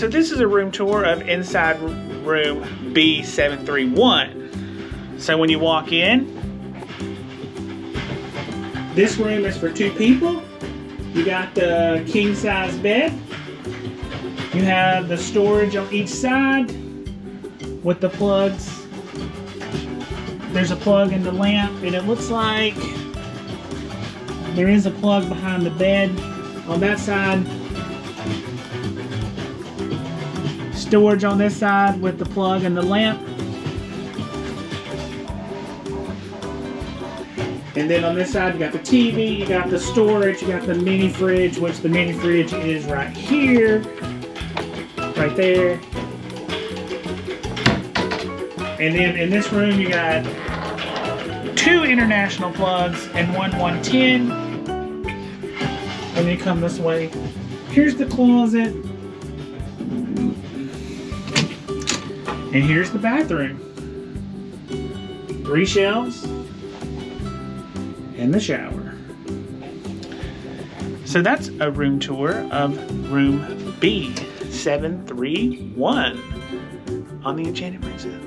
So this is a room tour of inside room B731. So when you walk in, this room is for 2 people. You got the king size bed. You have the storage on each side with the plugs. There's a plug in the lamp, and it looks like there is a plug behind the bed on that side. Storage on this side with the plug and the lamp. And then on this side you got the TV, you got the storage, you got the mini fridge, which the mini fridge is right here, right there. And then in this room you got 2 international plugs and one 110. And then you come this way. Here's the closet. And here's the bathroom. 3 shelves and the shower. So that's a room tour of room B731 on the Enchanted Princess.